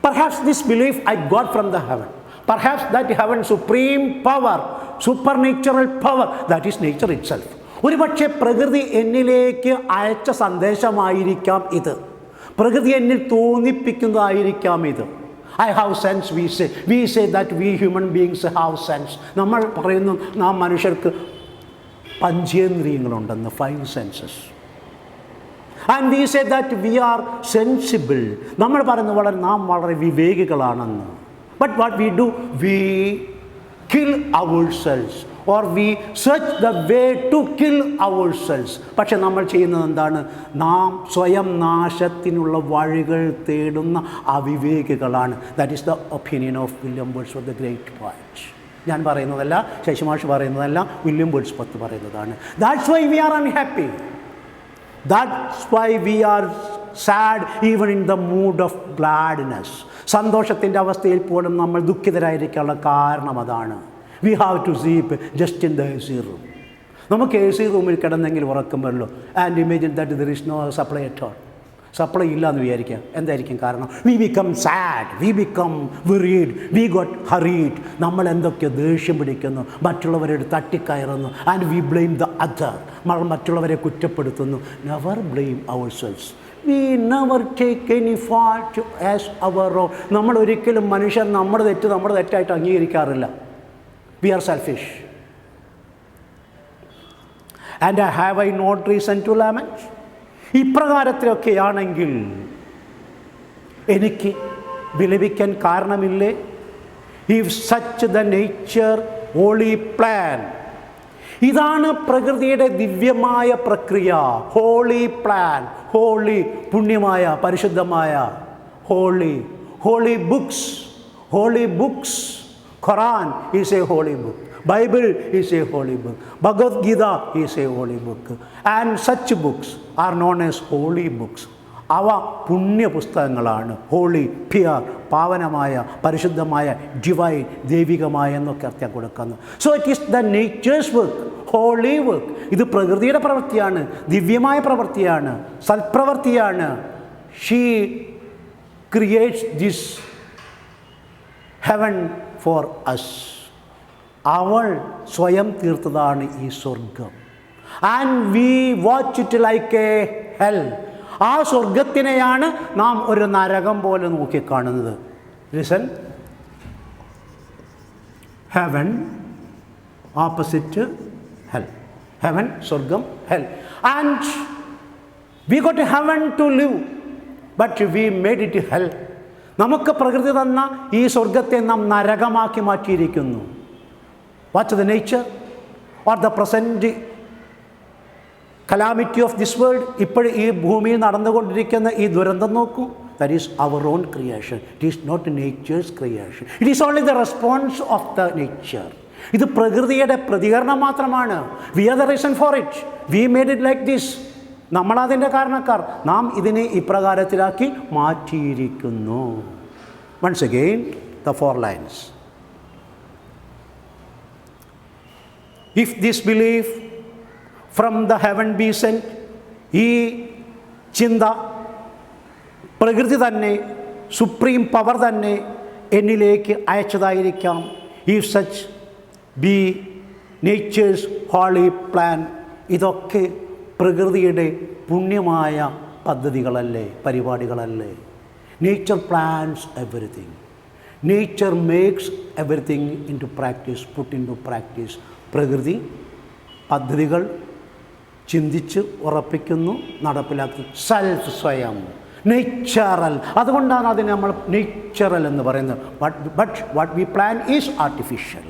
Perhaps this belief I got from the heaven. Perhaps that heaven supreme power, supernatural power, that is nature itself. ഒരു പക്ഷേ പ്രകൃതി എന്നിലേക്ക് അയച്ച സന്ദേശമായിരിക്കാം ഇത്. പ്രകൃതി എന്നിൽ തോന്നിപ്പിക്കുന്നതായിരിക്കാം ഇത്. I have sense. We say that we human beings have sense. നമ്മൾ പറയുന്നു നാം മനുഷ്യർക്ക് പഞ്ചേന്ദ്രിയങ്ങളുണ്ടെന്ന്, 5 senses. And we say that we are sensible. നമ്മൾ പറയുന്നത് നാം വളരെ വിവേകികളാണെന്ന്. But what we do? We kill ourselves, or we search the way to kill ourselves. പക്ഷെ നമ്മൾ ചെയ്യുന്നത് എന്താണ്? നാം സ്വയം നാശത്തിനുള്ള വഴികൾ തേടുന്ന അവിവേകികളാണ്. That is the opinion of William Wordsworth, the great poet. ഞാൻ പറയുന്നതല്ല, ശശിമാഷ് പറയുന്നതല്ല, വില്യം വേർഡ്സ്വർത്ത് പറയുന്നതാണ്. That's why we are unhappy. That's why we are sad even in the mood of gladness. സന്തോഷത്തിൻ്റെ അവസ്ഥയിൽ പോലും നമ്മൾ ദുഃഖിതരായിരിക്കാനുള്ള കാരണം അതാണ്. We have to sleep just in the AC room. നമുക്ക് AC റൂമിൽ കിടന്നെങ്കിൽ ഉറക്കം വരുള്ളൂ. And imagine that there is no supply at all. Supply ഇല്ല എന്ന് വിചാരിക്കാം. എന്തായിരിക്കും കാരണം? We become sad, we become worried, we got hurried. നമ്മൾ എന്തൊക്കെ ദേഷ്യം പിടിക്കുന്നു, മറ്റുള്ളവരോട് തട്ടിക്കയറുന്നു. And we blame the other. നമ്മൾ മറ്റുള്ളവരെ കുറ്റപ്പെടുത്തുന്നു. Never blame ourselves. We never take any fault as our own. നമ്മൾ ഒരിക്കലും മനുഷ്യർ നമ്മുടെ തെറ്റായിട്ട് അംഗീകരിക്കാറില്ല. We are selfish. And have I not reason to lament? ഇപ്രകാരത്തിലൊക്കെയാണെങ്കിൽ എനിക്ക് വിലപിക്കാൻ കാരണമില്ലേ? If such the nature holy plan. ഇതാണ് പ്രകൃതിയുടെ ദിവ്യമായ പ്രക്രിയ. Holy plan. ഹോളി പുണ്യമായ, പരിശുദ്ധമായ. Holy books. Quran is a holy book. Bible is a holy book. Bhagavad Gita is a holy book. And such books are known as holy books. അവ പുണ്യപുസ്തകങ്ങളാണ്. Holy, pure, പാവനമായ, പരിശുദ്ധമായ, divine, ദൈവികമായ എന്നൊക്കെ അർത്ഥം കൊടുക്കുന്നു. So it is the nature's work, holy work. ഇത് പ്രകൃതിയുടെ പ്രവൃത്തിയാണ്, ദിവ്യമായ പ്രവൃത്തിയാണ്, സൽപ്രവൃത്തിയാണ്. She creates this heaven for us. അവൾ സ്വയം തീർത്തതാണ് ഈ സ്വർഗം. And we watch it like a hell. ആ സ്വർഗത്തിനെയാണ് നാം ഒരു നരകം പോലെ നോക്കിക്കാണുന്നത്. Listen, heaven opposite hell. Heaven സ്വർഗം, hell. And we got heaven to live, but we made it hell. നമുക്ക് പ്രകൃതി തന്ന ഈ സ്വർഗത്തെ നാം നരകമാക്കി മാറ്റിയിരിക്കുന്നു. Watch the nature or the present calamity of this world. ഇപ്പോൾ ഈ ഭൂമിയിൽ നടന്നുകൊണ്ടിരിക്കുന്ന ഈ ദുരന്തം നോക്കൂ. That is our own creation. It is not nature's creation. It is only the response of the nature. ഇത് പ്രകൃതിയുടെ പ്രതികരണം മാത്രമാണ്. We are the reason for it. We made it like this. നമ്മളതിൻ്റെ കാരണക്കാർ. നാം ഇതിനെ ഇപ്രകാരത്തിലാക്കി മാറ്റിയിരിക്കുന്നു. Once again the 4 lines. If this belief from the heaven be sent, ഈ ചിന്ത പ്രകൃതി തന്നെ, സുപ്രീം പവർ തന്നെ എന്നിലേക്ക് അയച്ചതായിരിക്കാം. If such be nature's holy plan, ഇതൊക്കെ പ്രകൃതിയുടെ പുണ്യമായ പദ്ധതികളല്ലേ, പരിപാടികളല്ലേ? Nature plans everything. Nature makes everything into practice, put into practice. പ്രകൃതി പദ്ധതികൾ ചിന്തിച്ച് ഉറപ്പിക്കുന്നു, നടപ്പിലാക്കി. സെൽഫ്, സ്വയം, നേച്ചറൽ. അതുകൊണ്ടാണ് അതിനെ നമ്മൾ നേച്ചറൽ എന്ന് പറയുന്നത്. But what we plan is artificial.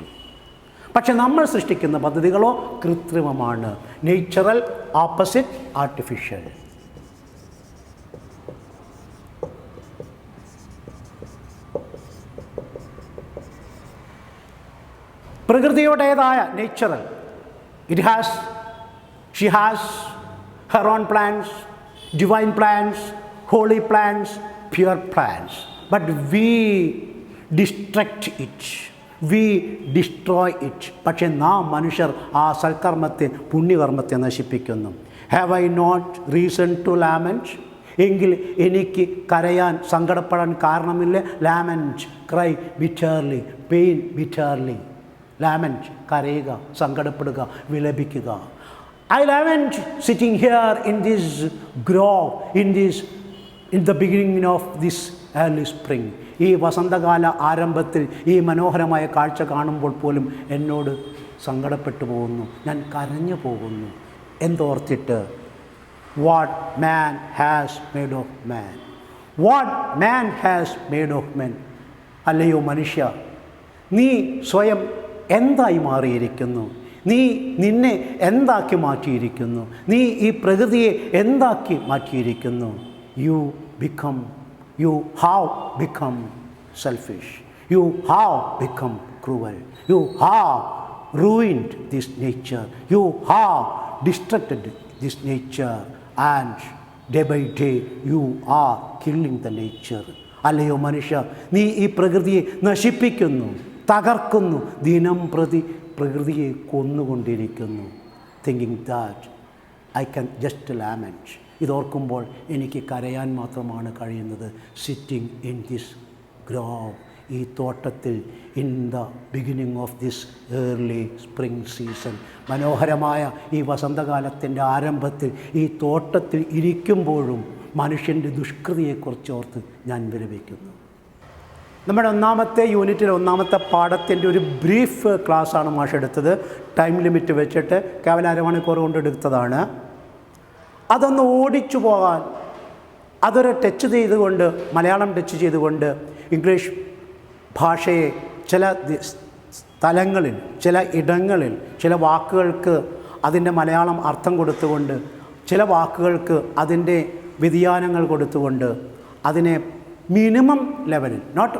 പക്ഷെ നമ്മൾ സൃഷ്ടിക്കുന്ന പദ്ധതികളോ കൃത്രിമമാണ്. Natural opposite artificial. പ്രകൃതിയുടേതായ natural, she has her own plans, divine plans, holy plans, pure plans. But we destruct it. We destroy it. പക്ഷേ നാം മനുഷ്യർ ആ സൽക്കർമ്മത്തെ, പുണ്യകർമ്മത്തെ നശിപ്പിക്കുന്നു. Have I not reason to lament? എങ്കിൽ എനിക്ക് കരയാൻ, സങ്കടപ്പെടാൻ കാരണമില്ല. Lament, cry bitterly, pain bitterly. Lament, കരയുക, സങ്കടപ്പെടുക, വിലപിക്കുക. I lament sitting here in this grove, in the beginning of this early spring. ഈ വസന്തകാല ആരംഭത്തിൽ ഈ മനോഹരമായ കാഴ്ച കാണുമ്പോൾ പോലും എന്നോട് സങ്കടപ്പെട്ടു പോകുന്നു, ഞാൻ കരഞ്ഞു പോകുന്നു. എന്തോർത്തിട്ട്? What man has made of man. What man has made of man. അല്ലയോ മനുഷ്യ, നീ സ്വയം എന്തായി മാറിയിരിക്കുന്നു? നീ നിന്നെ എന്താക്കി മാറ്റിയിരിക്കുന്നു? നീ ഈ പ്രകൃതിയെ എന്താക്കി മാറ്റിയിരിക്കുന്നു? You have become selfish. You have become cruel. You have ruined this nature. You have destructed this nature, and day by day you are killing the nature. അല്ലയോ മനുഷ്യ, നീ ഈ പ്രകൃതിയെ നശിപ്പിക്കുന്നു, തകർക്കുന്നു, ദിനം പ്രതി പ്രകൃതിയെ കൊന്നുകൊണ്ടിരിക്കുന്നു. Thinking that I can just lament. ഇതോർക്കുമ്പോൾ എനിക്ക് കരയാൻ മാത്രമാണ് കഴിയുന്നത്. സിറ്റിംഗ് ഇൻ ദിസ് ഗ്രോവ്, ഈ തോട്ടത്തിൽ, in the beginning of this early spring season, മനോഹരമായ ഈ വസന്തകാലത്തിൻ്റെ ആരംഭത്തിൽ ഈ തോട്ടത്തിൽ ഇരിക്കുമ്പോഴും മനുഷ്യൻ്റെ ദുഷ്കൃതിയെക്കുറിച്ച് ഓർത്ത് ഞാൻ വിലപിക്കുന്നു. നമ്മുടെ ഒന്നാമത്തെ യൂണിറ്റിൽ, ഒന്നാമത്തെ പാഠത്തിൻ്റെ ഒരു ബ്രീഫ് ക്ലാസ്സാണ് മാഷ് എടുത്തത്. ടൈം ലിമിറ്റ് വെച്ചിട്ട് കേവലം അരമണിക്കൂർ കൊണ്ട് എടുത്തതാണ്. അതൊന്ന് ഓടിച്ചു പോകാൻ, അതൊരു ടച്ച് ചെയ്തുകൊണ്ട്, മലയാളം ടച്ച് ചെയ്തുകൊണ്ട് ഇംഗ്ലീഷ് ഭാഷയെ ചില സ്ഥലങ്ങളിൽ, ചില ഇടങ്ങളിൽ, ചില വാക്കുകൾക്ക് അതിൻ്റെ മലയാളം അർത്ഥം കൊടുത്തുകൊണ്ട്, ചില വാക്കുകൾക്ക് അതിൻ്റെ വ്യതിയാനങ്ങൾ കൊടുത്തുകൊണ്ട്, അതിനെ മിനിമം ലെവലിൽ, നോട്ട്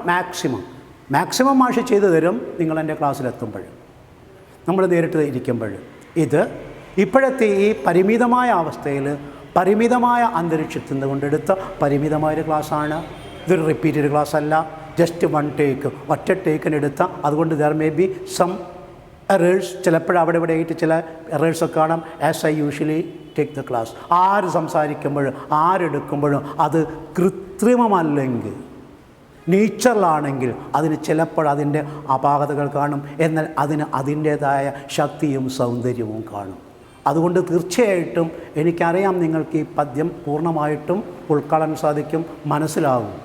മാക്സിമം മാഷ് ചെയ്തു തരും നിങ്ങൾ എൻ്റെ ക്ലാസ്സിലെത്തുമ്പോൾ, നമ്മൾ നേരിട്ട് ഇരിക്കുമ്പോൾ. ഇത് ഇപ്പോഴത്തെ ഈ പരിമിതമായ അവസ്ഥയിൽ പരിമിതമായ അന്തരീക്ഷത്തിൽ നിന്ന് കൊണ്ടെടുത്ത പരിമിതമായൊരു ക്ലാസ്സാണ്. ഇതൊരു റിപ്പീറ്റഡ് ക്ലാസ് അല്ല, ജസ്റ്റ് വൺ ടേക്ക്, ഒറ്റ ടേക്കിനെടുത്ത. അതുകൊണ്ട് there may be some errors, ചിലപ്പോൾ അവിടെ ഇവിടെ ആയിട്ട് ചില എറേഴ്സൊക്കെ കാണാം. As I usually take the class. ആര് സംസാരിക്കുമ്പോഴും ആരെടുക്കുമ്പോഴും അത് കൃത്രിമമല്ലെങ്കിൽ, നേച്ചറിലാണെങ്കിൽ അതിന് ചിലപ്പോൾ അതിൻ്റെ അപാകതകൾ കാണും. എന്നാൽ അതിന് അതിൻ്റേതായ ശക്തിയും സൗന്ദര്യവും കാണും. അതുകൊണ്ട് തീർച്ചയായിട്ടും എനിക്കറിയാം നിങ്ങൾക്ക് ഈ പദ്യം പൂർണ്ണമായിട്ടും ഉൾക്കൊള്ളാൻ സാധിക്കും, മനസ്സിലാവും.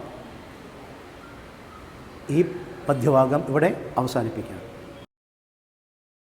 ഈ പദ്യഭാഗം ഇവിടെ അവസാനിപ്പിക്കാം.